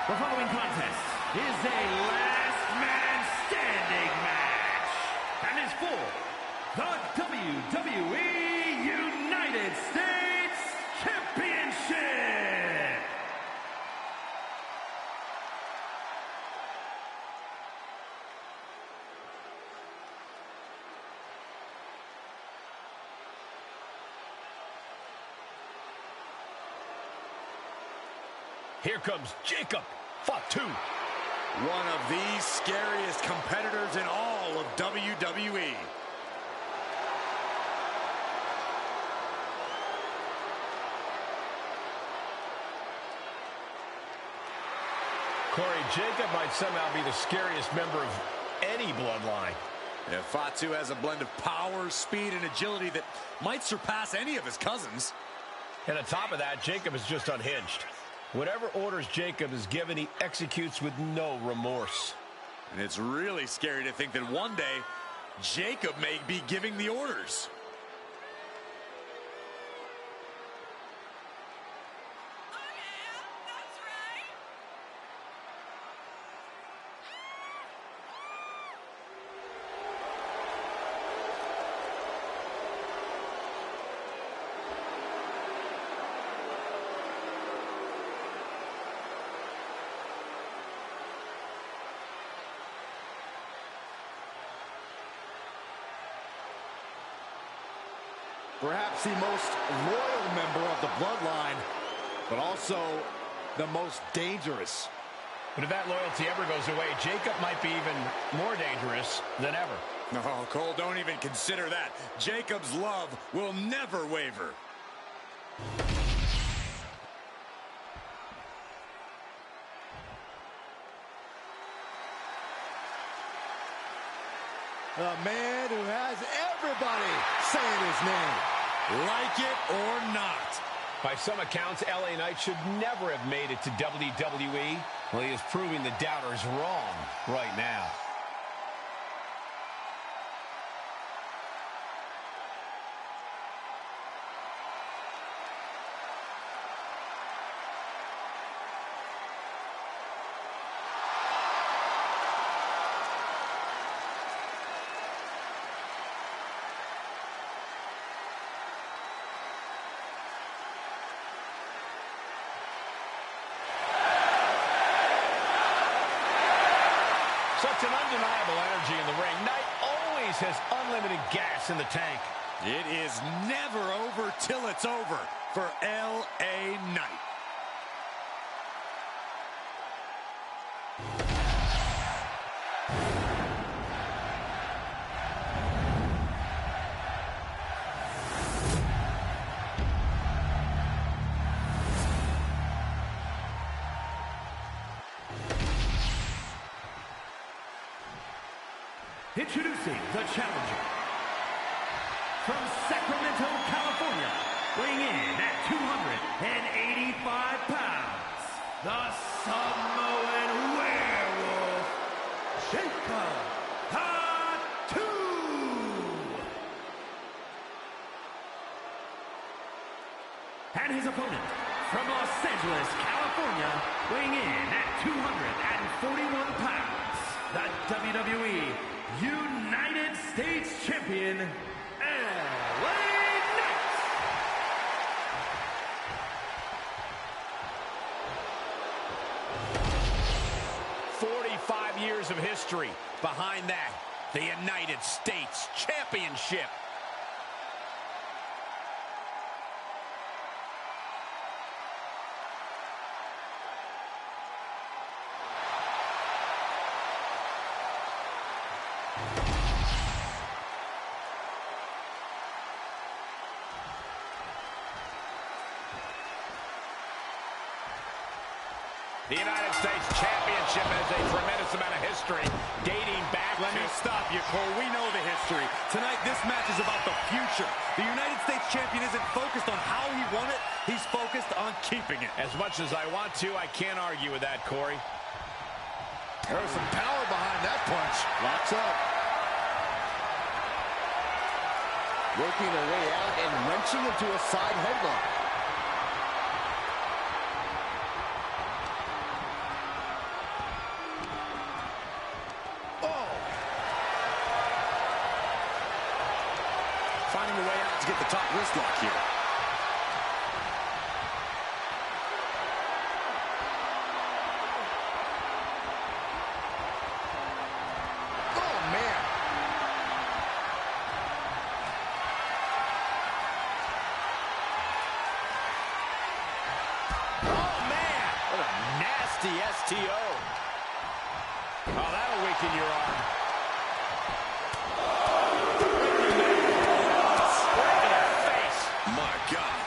The following contest is a last man standing match and is for the WWE United States Championship. Here comes Jacob Fatu. One of the scariest competitors in all of WWE. Corey, Jacob might somehow be the scariest member of any bloodline. Yeah, Fatu has a blend of power, speed, and agility that might surpass any of his cousins. And on top of that, Jacob is just unhinged. Whatever orders Jacob is given, he executes with no remorse. And it's really scary to think that one day, Jacob may be giving the orders. Perhaps the most loyal member of the bloodline, but also the most dangerous. But if that loyalty ever goes away, Jacob might be even more dangerous than ever. No, Cole, don't even consider that. Jacob's love will never waver. The man who has everybody saying his name. Like it or not. By some accounts, LA Knight should never have made it to WWE. Well, he is proving the doubters wrong right now. Such an undeniable energy in the ring. Knight always has unlimited gas in the tank. It is never over till it's over for LA Knight. Introducing the challenger from Sacramento, California, weighing in at 285 pounds, the Samoan werewolf, Jacob Fatu. And his opponent from Los Angeles, California, weighing in at 241 pounds, the WWE United States Champion, LA Knight. "45 years of history. Behind that, the United States Championship. The United States Championship has a tremendous amount of history dating back Let me stop you, Cole. We know the history. Tonight, this match is about the future. The United States Champion isn't focused on how he won it. He's focused on keeping it. As much as I want to, I can't argue with that, Corey. There was some power behind that punch. Locks up. Working their way out and wrenching into a side headlock. to get the top wrist lock here. STO. Oh, that'll weaken your arm. Right in the face. My God.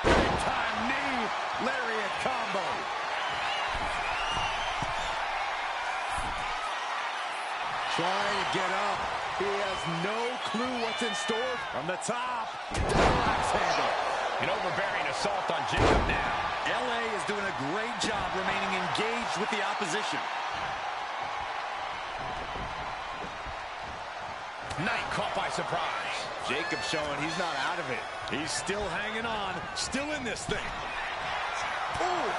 Big time knee lariat combo. Trying to get up. He has no clue what's in store. From the top, axe handle. An overbearing assault on Jacob now. LA is doing a great job remaining engaged with the opposition. Knight caught by surprise. Jacob showing he's not out of it. He's still hanging on, still in this thing. Ooh.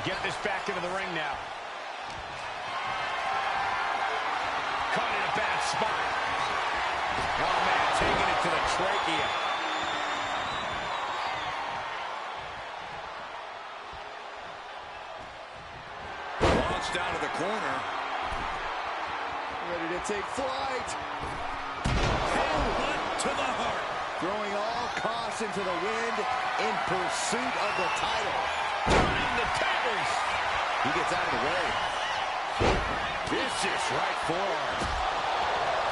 Get this back into the ring now. Caught in a bad spot. Oh, man, taking it to the trachea. Launched out of the corner. Ready to take flight. Headbutt to the heart. Throwing all costs into the wind in pursuit of the title. Turning the tables. He gets out of the way. Vicious right forearm.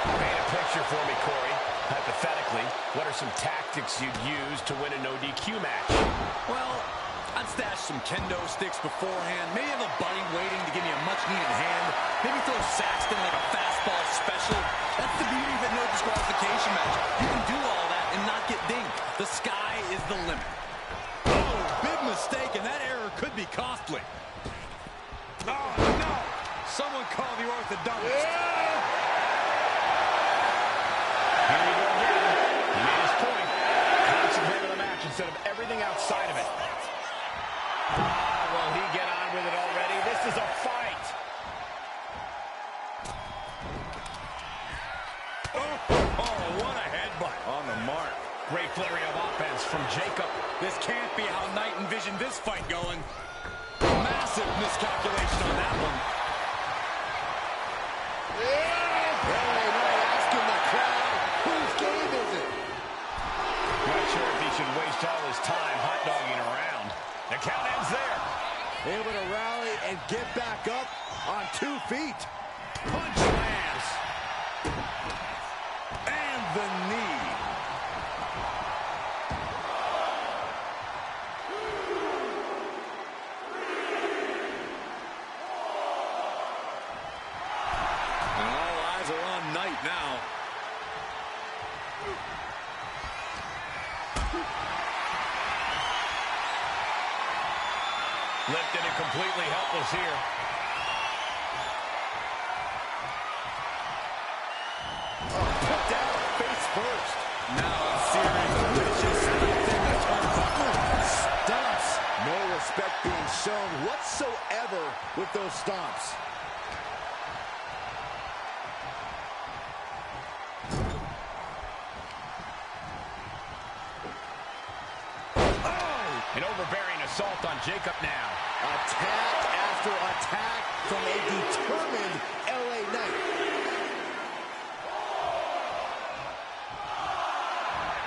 Paint a picture for me, Corey. Hypothetically, what are some tactics you'd use to win a no-DQ match? Well, I'd stash some kendo sticks beforehand. Maybe have a buddy waiting to give me a much-needed hand. Maybe throw Saxton like a fastball special. That's the beauty of a no disqualification match. You can do all that and not get dinged. The sky is the limit. Oh, big mistake, and that error could be costly. Oh, no! Someone call the orthodontist. Here we go again. He made his point. Concentrate on the match instead of everything outside of it. Will he get on with it already? This is a fight. Oh, what a headbutt. On the mark. Great flurry of offense from Jacob. This can't be how Knight envisioned this fight going. Massive miscalculation on that one. Not sure if he should waste all his time hot-dogging around. The count ends there. Able to rally and get back up on 2 feet. Punch lands. And the knee. And all eyes are on Knight now. Lifted and completely helpless here. Put down face first. Now a series of vicious stomps in the turnbuckle. Stomps. No respect being shown whatsoever with those stomps. An overbearing assault on Jacob now. Attack after attack from a determined LA Knight.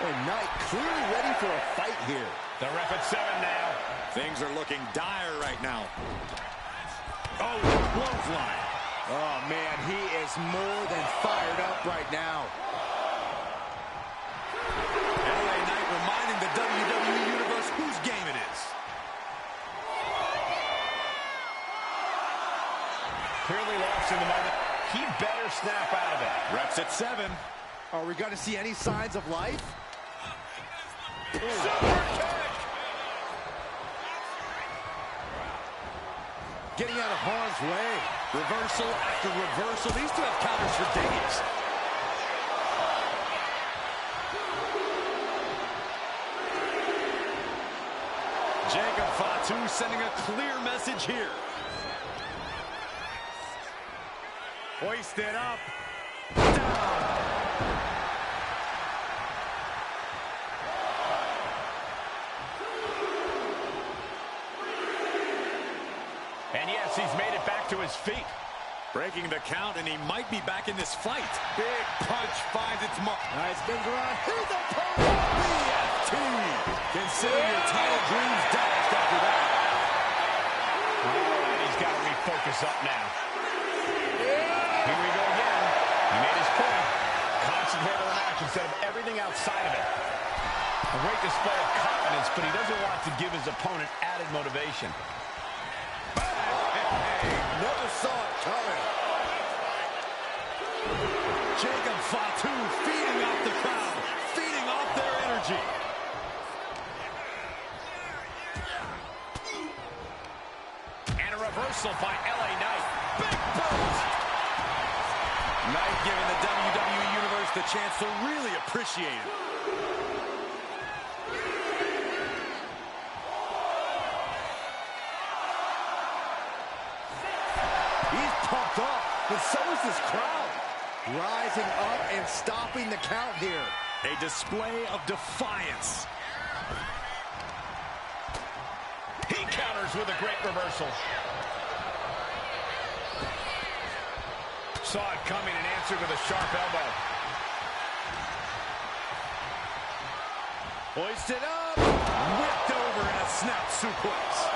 And Knight clearly ready for a fight here. The ref at 7 now. Things are looking dire right now. Oh, clothesline. Oh, man, he is more than fired up right now. LA Knight reminding the WWE Universe whose game it is. Clearly lost in the moment. He better snap out of it. Reps at 7. Are we going to see any signs of life? Super kick! Getting out of harm's way. Reversal after reversal. These two have counters for days. Jacob Fatu sending a clear message here. Hoisted up. Down. And yes, he's made it back to his feet. Breaking the count, and he might be back in this fight. Big punch finds its mark. Nice spins around. Here's the punch. BFT. Consider your title dreams dashed after that. All right, he's got to refocus up now. Here we go again. He made his point. Concentrate on the match instead of everything outside of it. A great display of confidence, but he doesn't want to give his opponent added motivation. Never saw it coming. Jacob Fatu feeding off the crowd, feeding off their energy. And a reversal by LA Knight. Big boot! Knight giving the WWE Universe the chance to really appreciate him. He's pumped up, but so is this crowd. Rising up and stopping the count here. A display of defiance. He counters with a great reversal. Saw it coming and answered with a sharp elbow. Hoisted up. Whipped over in a snap suplex.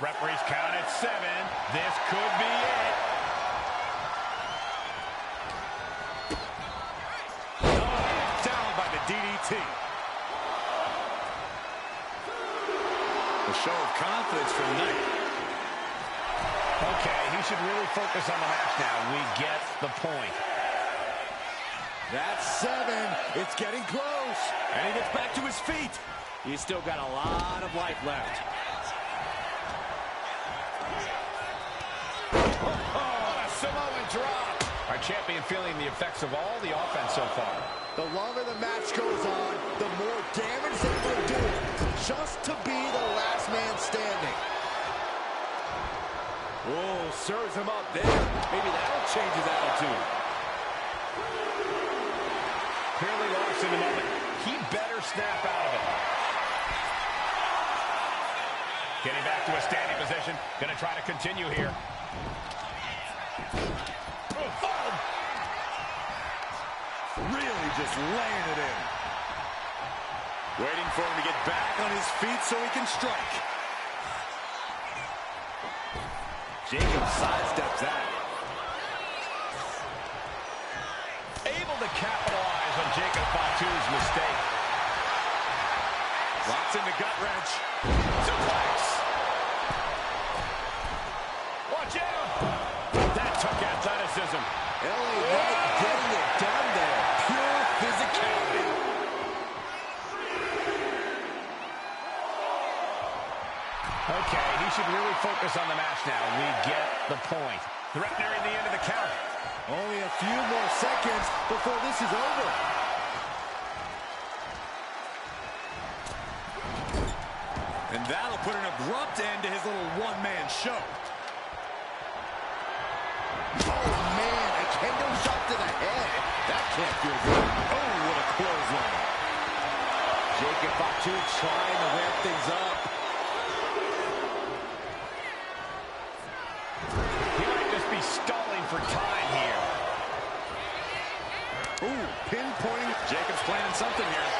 Referee's count at 7. This could be it. Oh, down by the DDT. A show of confidence from Knight. Okay, he should really focus on the match now. We get the point. That's 7. It's getting close. And he gets back to his feet. He's still got a lot of life left. Samoan drop. Our champion feeling the effects of all the offense so far. The longer the match goes on, the more damage they will do just to be the last man standing. Whoa, serves him up there. Maybe that'll change his attitude. Clearly lost in the moment. He better snap out of it. Getting back to a standing position. Going to try to continue here. Really just laying it in. Waiting for him to get back on his feet so he can strike. Jacob sidesteps that. Able to capitalize on Jacob Fatu's mistake. Locks in the gut wrench. Suplex. Watch out. That took athleticism. LA Knight getting it done there. Pure physicality. Okay, he should really focus on the match now. We get the point. The ref nearing the end of the count. Only a few more seconds before this is over. And that'll put an abrupt end to his little one-man show. Oh, man, a kendo shot to the head. That can't feel good. Oh, what a clothesline. Jacob Fatu trying to ramp things up. He might just be stalling for time here. Ooh, pinpointing. Jacob's planning something here.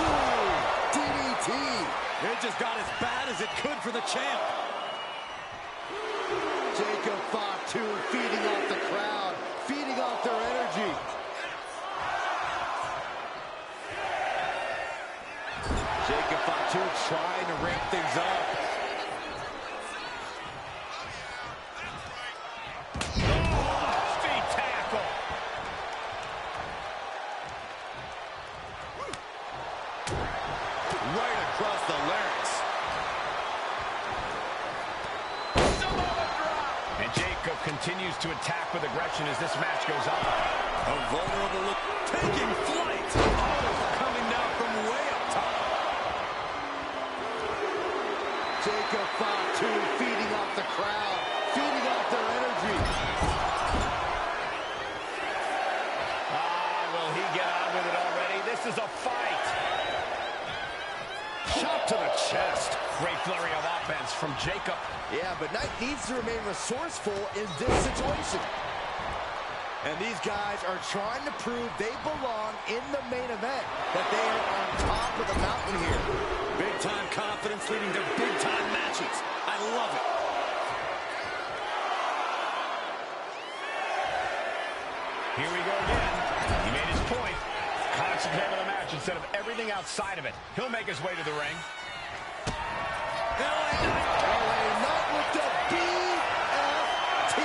Ooh, DDT. It just got as bad as it could for the champ. Jacob Fatu feeding off the crowd, feeding off their energy. Jacob Fatu trying to ramp things up. Feet tackle. Right across the larynx. And Jacob continues to attack with aggression as this match goes on. A vulnerable look, taking flight. Oh, coming down from way up top. Jacob Fatu feeding off the crowd, feeding off their energy. Will he get on with it already? This is a fight. Shot to the chest. Great flurry of offense from Jacob. Yeah, but Knight needs to remain resourceful in this situation. And these guys are trying to prove they belong in the main event, that they are on top of the mountain here. Big-time confidence leading to big-time matches. I love it. Here we go again. He made his point. Concentrate on the match instead of everything outside of it. He'll make his way to the ring. LA Knight with the BFT.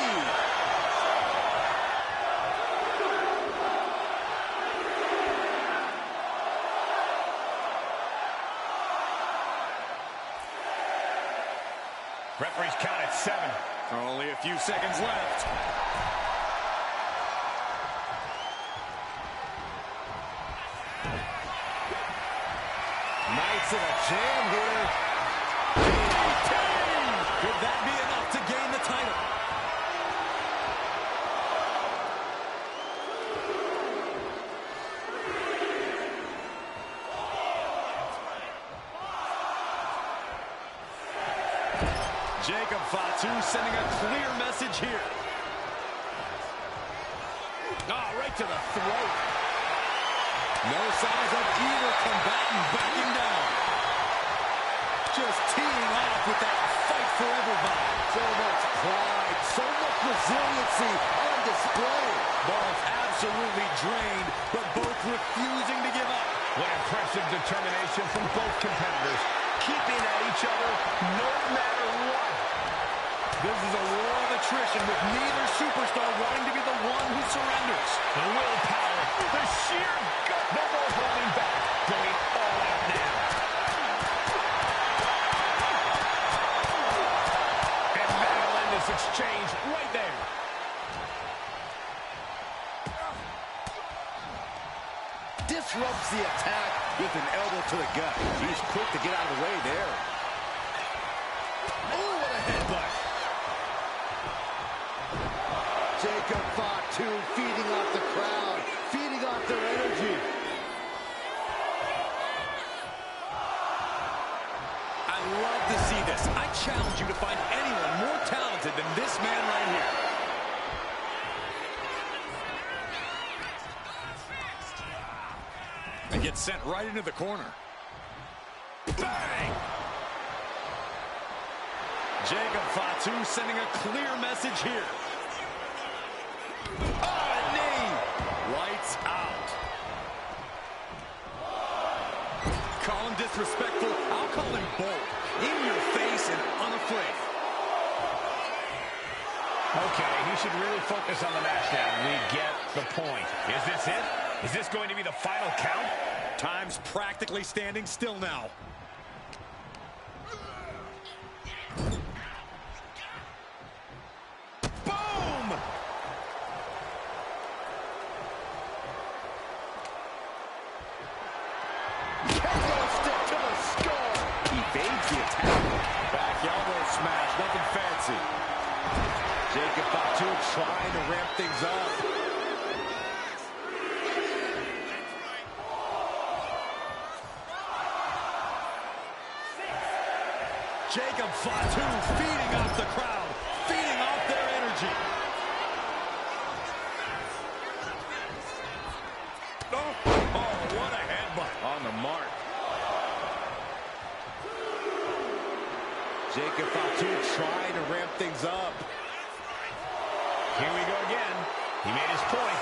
Referee's count at 7. Only a few seconds left. Knight's in a jam here. Could that be enough to gain the title? Jacob Fatu sending a clear message here. Right to the throat. No signs of either combatant backing down. Just teeing off with that fight forever vibe. So much pride, so much resiliency on display. Both absolutely drained, but both refusing to give up. What impressive determination from both competitors, keeping at each other no matter what. This is a war of attrition with neither superstar wanting to be the one who surrenders. The willpower, the sheer gut, no more holding back, going all out now. And that'll end this exchange right there. Disrupts the attack with an elbow to the gut. He's quick to get out of the way there. Oh, what a headbutt. Jacob Fatu feeding off the crowd, feeding off their energy. I love to see this. I challenge you to find anyone more talented than this man right here. And gets sent right into the corner. Bang! Jacob Fatu sending a clear message here. Oh, a knee! Lights out. Call him disrespectful. I'll call him bold. In your face and unafraid. Okay, he should really focus on the match now. We get the point. Is this it? Is this going to be the final count? Time's practically standing still now. Boom! Kendo stick to the skull. Evades the attack. Back elbow smash, nothing fancy. Jacob Fatu trying to ramp things up. Jacob Fatu feeding off the crowd, feeding off their energy. Oh, what a headbutt. On the mark. Jacob Fatu trying to ramp things up. Here we go again. He made his point.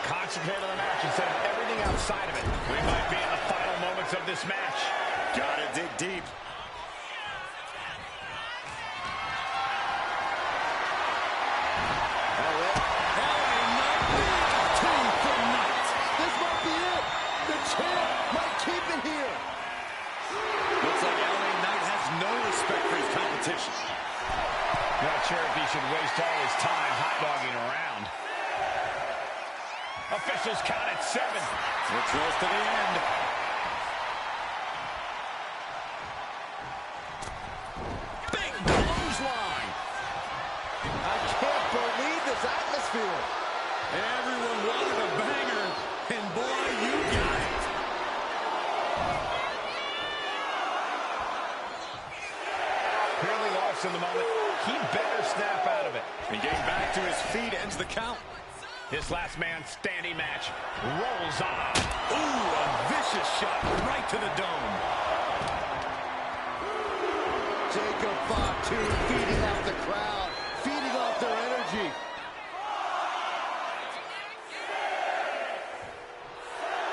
Concentrate on the match instead of everything outside of it. We might be in the final moments of this match. Gotta dig deep. Not sure if he should waste all his time hot-dogging around. Officials count at 7. We're close to the end. Big clothesline. I can't believe this atmosphere. Everyone wanted a banger, and boy, you got it. Clearly lost in the moment. He better snap out of it. And getting back to his feet ends the count. This last man standing match rolls on. Ooh, a vicious shot right to the dome. Jacob Fatu feeding off the crowd, feeding off their energy.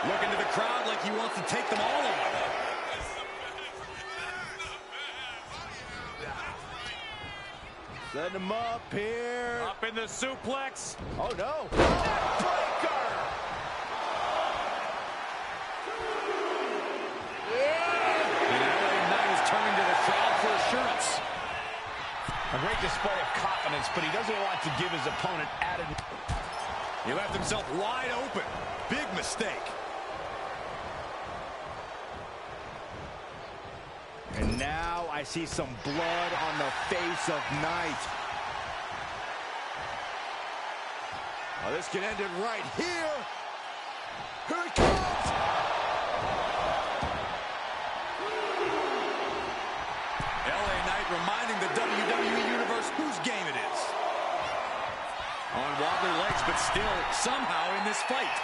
Looking to the crowd like he wants to take them all on. Setting him up here. Up in the suplex. Oh, no. Breaker! And LA Knight is turning to the crowd for assurance. A great display of confidence, but he doesn't want to give his opponent added. He left himself wide open. Big mistake. And now I see some blood on the face of Knight. Oh, this can end it right here. Here it comes. LA Knight reminding the WWE Universe whose game it is. On wobbly legs, but still somehow in this fight.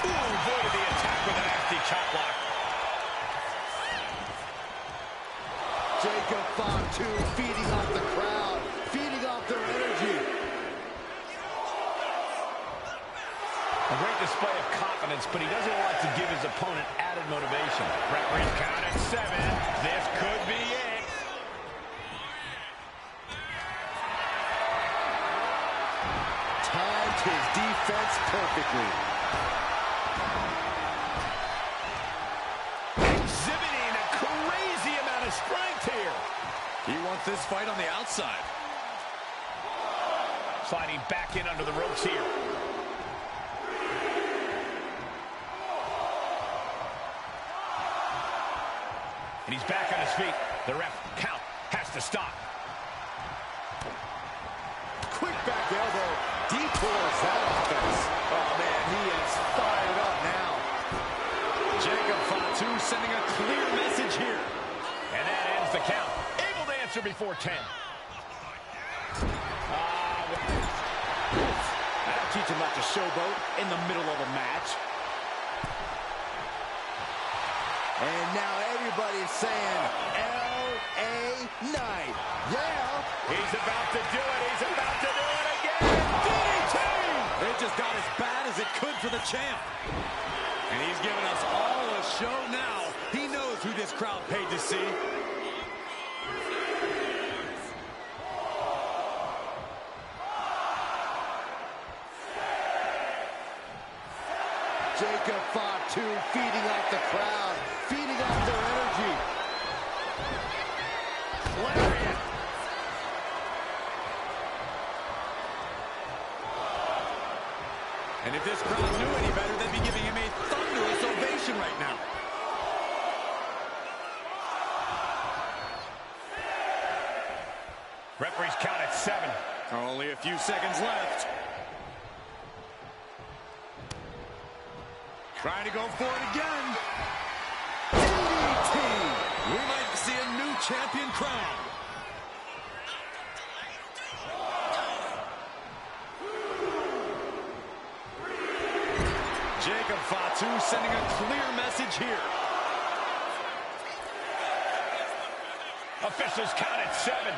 Avoided the attack with a nasty chop block. Jacob Fatu feeding off the crowd, feeding off their energy. A great display of confidence, but he doesn't want to give his opponent added motivation. Referee's count at 7. This could be it. Timed his defense perfectly. Exhibiting a crazy amount of strength here. He wants this fight on the outside. Sliding back in under the ropes here. And he's back on his feet. The ref count has to stop. Quick back elbow detours that offense. Oh, man, he is fired up now. Jacob Fatu sending a clear message here. And that ends the count. Able to answer before 10. That'll teach him not to showboat in the middle of a match. And now everybody's saying, L.A. Knight. Yeah. He's about to do it. He's about to do it again. DDT! It just got as bad as it could for the champ. And he's giving us all a show now. He knows who this crowd paid to see. Jacob Fatu feeding off the crowd, feeding off their energy. Lariat. And if this crowd knew any better, they'd be giving him a thunderous ovation right now. Referee's count at 7. Only a few seconds left. Trying to go for it again. DDT. We might see a new champion crowned. Jacob Fatu sending a clear message here. Officials count at 7.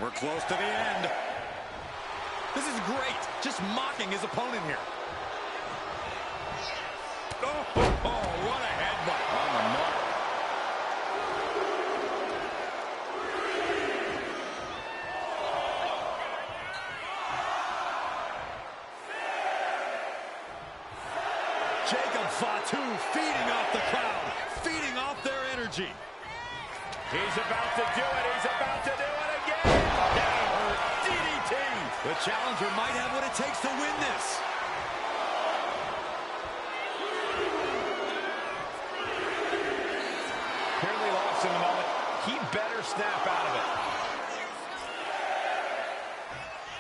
We're close to the end. This is great. Just mocking his opponent here. Oh, what a headbutt on the mark. Jacob Fatu feeding off the crowd, feeding off their energy. He's about to do it. He's about to do it again. That hurt. DDT. The challenger might have what it takes to win this. Clearly lost in the moment. He better snap out of it.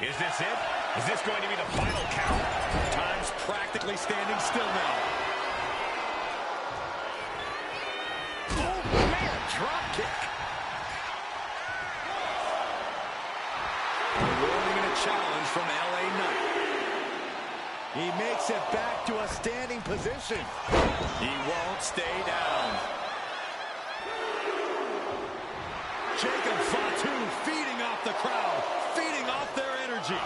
Is this it? Is this going to be the final count? Time's practically standing still now. Oh, man, drop kick. Rolling in a challenge from LA Knight. He makes it back to a standing position. He won't stay down. Jacob Fatu feeding off the crowd, feeding off their energy.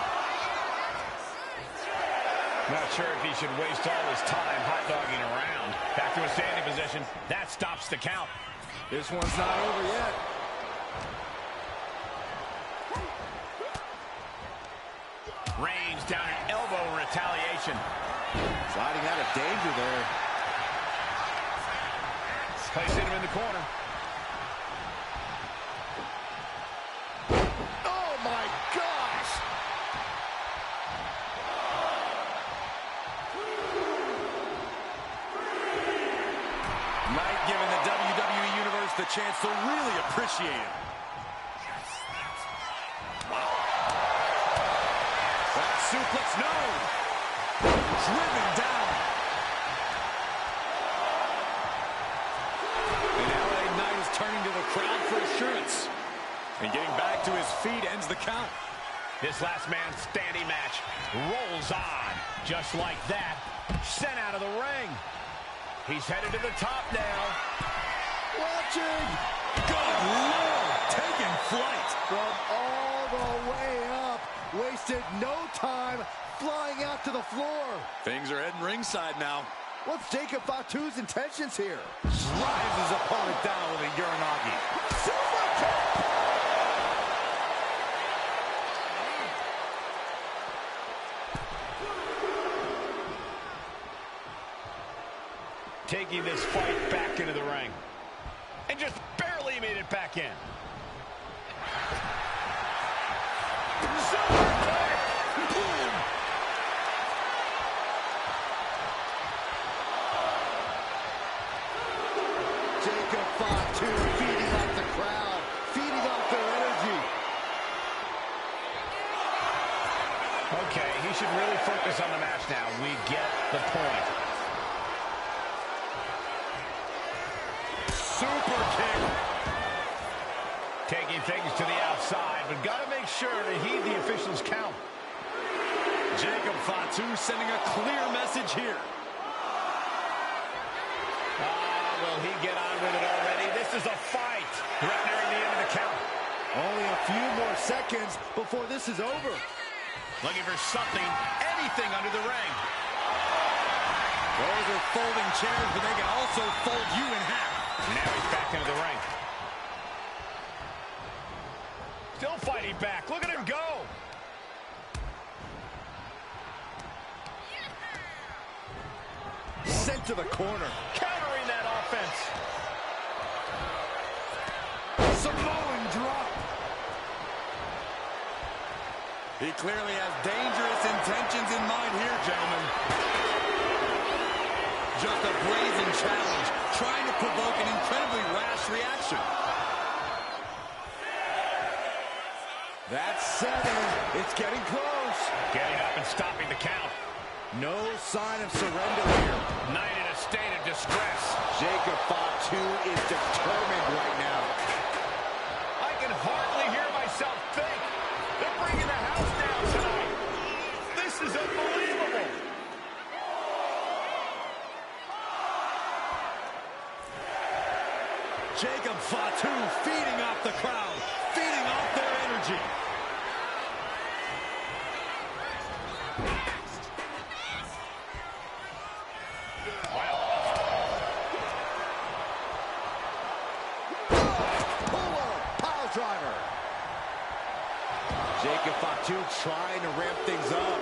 Not sure if he should waste all his time hot-dogging around. Back to a standing position. That stops the count. This one's not over yet. Reigns down an elbow in retaliation. Sliding out of danger there. Placing him in the corner. Oh, my gosh! Knight giving the WWE Universe the chance to really appreciate him. That suplex, no! Driven down. And LA Knight is turning to the crowd for assurance. And getting back to his feet ends the count. This last man standing match rolls on. Just like that, sent out of the ring. He's headed to the top now. Watching! Good Lord! Taking flight. From all the way up. Wasted no time flying out to the floor. Things are heading ringside now. What's Jacob Fatu's intentions here? Drives his opponent down with a Uranagi. Super kick! Taking this fight back into the ring. And just barely made it back in. Super kick! Boom! Jacob Fatu feeding off the crowd, feeding off their energy. Okay, he should really focus on the match now. We get the point. Super kick. Taking things to the outside, but got to make sure to heed the officials' count. Jacob Fatu sending a clear message here. Will he get on with it already? This is a fight. Right nearing the end of the count. Only a few more seconds before this is over. Looking for something, anything under the ring. Those are folding chairs, but they can also fold you in half. Now he's back into the ring. Still fighting back. Look at him go. Sent to the corner. Countering that offense. Samoan drop. He clearly has dangerous intentions in mind here, gentlemen. Just a brazen challenge, trying to provoke an incredibly rash reaction. That's 7. It's getting close. Getting up and stopping the count. No sign of surrender here. Knight in a state of distress. Jacob Fatu is determined right now. I can hardly hear myself think. They're bringing the house down tonight. This is unbelievable. Jacob Fatu feeding off the crowd, feeding off their energy. Driver. Jacob Fatu trying to ramp things up.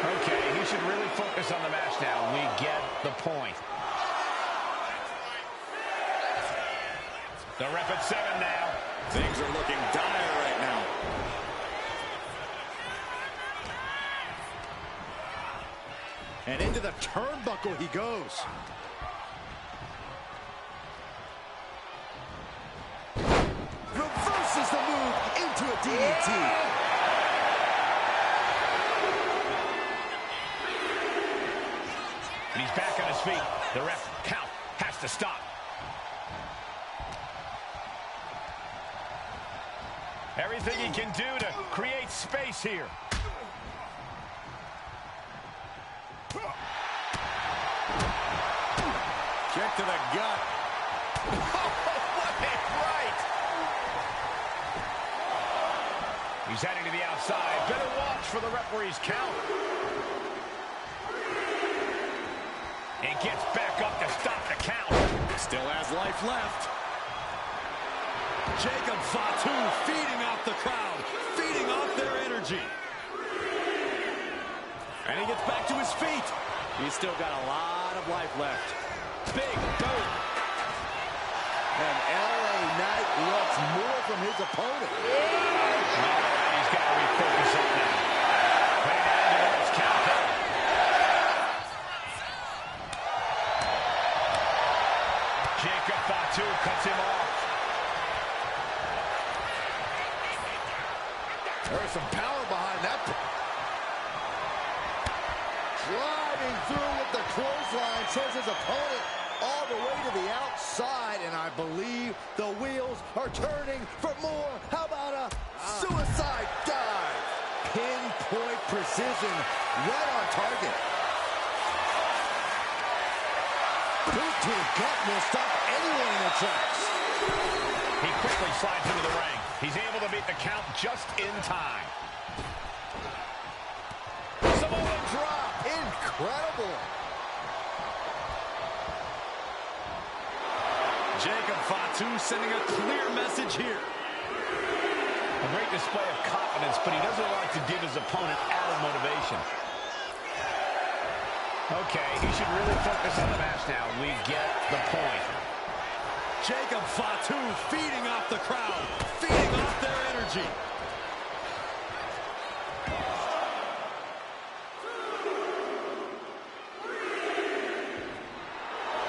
Okay, he should really focus on the match now. We get the point. The ref at 7 now. Things are looking dire right now. And into the turnbuckle he goes. Reverses the move into a DDT. And he's back on his feet. The ref count has to stop. Everything he can do to create space here. Kick to the gut. What a right! He's heading to the outside. Better watch for the referee's count. And gets back up to stop the count. Still has life left. Jacob Fatu feeding off the crowd, feeding off their energy. And he gets back to his feet. He's still got a lot of life left. Big boot. And LA Knight wants more from his opponent. He's got to refocus up now. Putting that into the next count there. Jacob Fatu cuts him off. There's some power behind that. Driving through with the clothesline, sends his opponent all the way to the outside, and I believe the wheels are turning for more. How about a suicide dive? Pinpoint precision, right on target. Boot to the gut will stop anyone in the tracks. He quickly slides into the ring. He's able to beat the count just in time. Samoa drop. Incredible. Jacob Fatu sending a clear message here. A great display of confidence, but he doesn't like to give his opponent added motivation. Okay, he should really focus on the match now. We get the point. Jacob Fatu feeding off the crowd, feeding off their energy.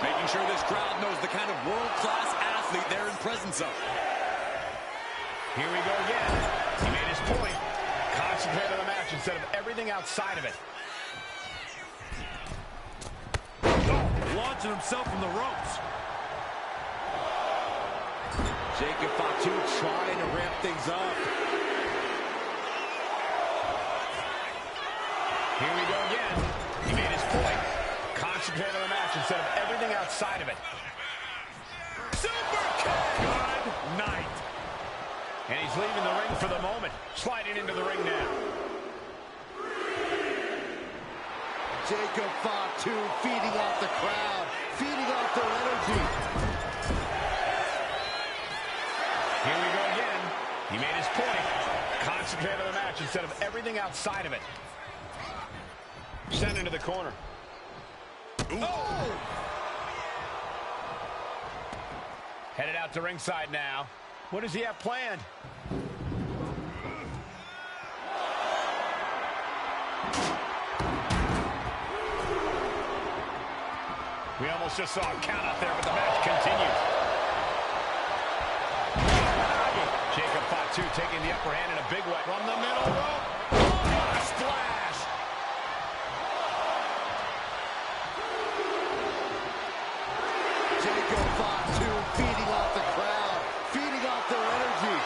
Making sure this crowd knows the kind of world-class athlete they're in presence of. Here we go again. He made his point. Concentrate on the match instead of everything outside of it. Launching himself from the ropes. Jacob Fatu trying to ramp things up. Here we go again. He made his point. Concentrate on the match instead of everything outside of it. Super kick! Good night. And he's leaving the ring for the moment. Sliding into the ring now. Jacob Fatu feeding off the crowd, feeding off their energy. Here we go again. He made his point. Concentrate on the match instead of everything outside of it. Sent into the corner. Oh! Headed out to ringside now. What does he have planned? We almost just saw a count out there, but the match continues. Jacob Fatu taking the upper hand in a big way. From the middle rope. Oh, splash. Jacob Fatu feeding off the crowd, feeding off their energy.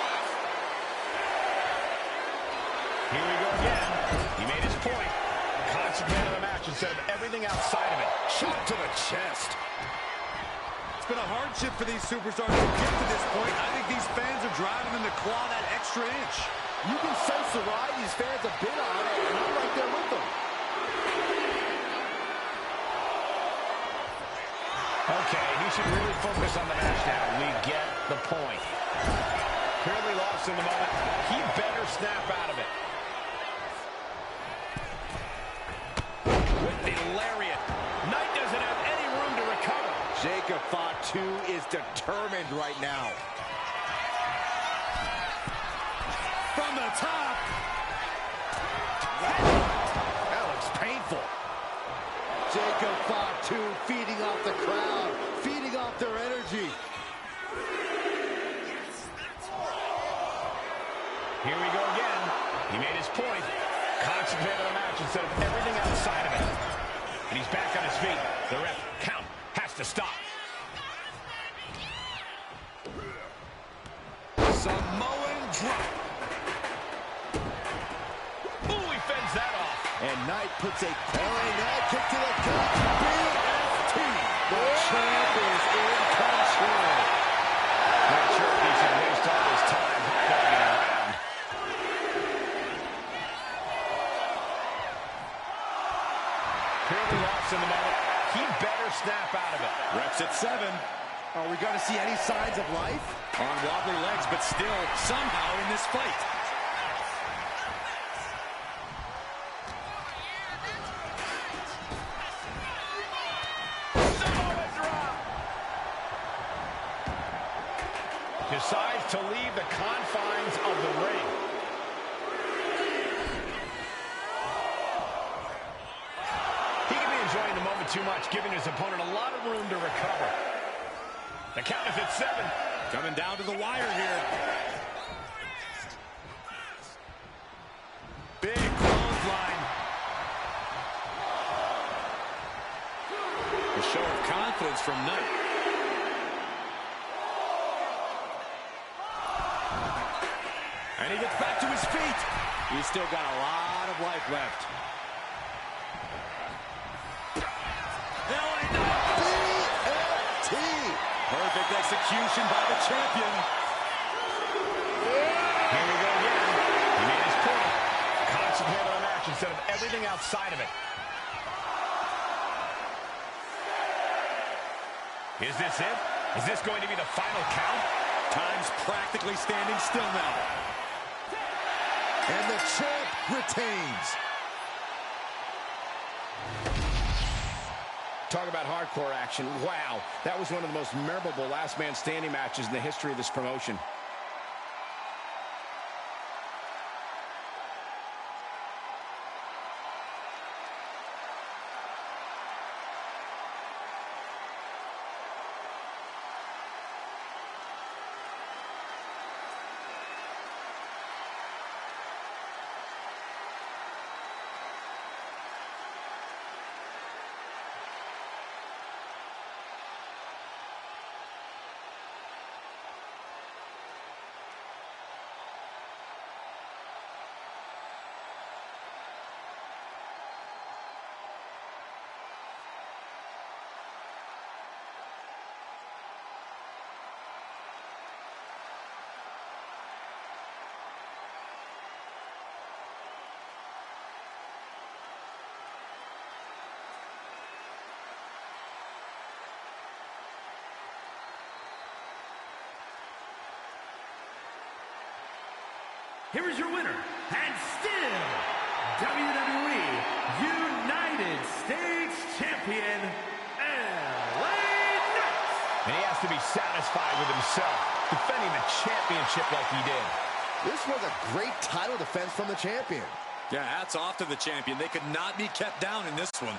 Here we go again. He made his point. Concentrate on the match instead of everything outside of it. Shot to the chest. It's been a hardship for these superstars to get to this point. I think these fans are driving them to claw that extra inch. You can sense the ride these fans have been on, and I'm right there with them. Okay, he should really focus on the match now. We get the point. Clearly lost in the moment. He better snap out of it. With the lariat. Knight doesn't have any room to recover. Jacob Fatu is determined right now. From the top. That looks painful. Jacob Fatu feeding off the crowd, feeding off their energy. Here we go again. He made his point. Concentrate on the match instead of everything outside of it. And he's back on his feet. The ref count has to stop. Samoan drop. Ooh, he fends that off. And Knight puts a parrying that kick to the gut. BFT. The champ is in control. Not sure if he should waste all his time hot-dogging around. Clearly lost in the moment. He better snap out of it. Reps at 7. Are we going to see any signs of life? On wobbly legs, but still somehow in this fight. Samoa drop. Decides to leave the confines of the ring. He can be enjoying the moment too much, giving his opponent a lot of room to recover. The count is at 7. Coming down to the wire here. Big clothesline. A show of confidence from Knight. And he gets back to his feet. He's still got a lot of life left. Perfect execution by the champion. Here we go again. He made his point. Concentrate on the match instead of everything outside of it. Is this it? Is this going to be the final count? Time's practically standing still now. And the champ retains. Talk about hardcore action. Wow, that was one of the most memorable last man standing matches in the history of this promotion. Here is your winner, and still WWE United States Champion, LA Knight. And he has to be satisfied with himself, defending the championship like he did. This was a great title defense from the champion. Yeah, hats off to the champion. They could not be kept down in this one.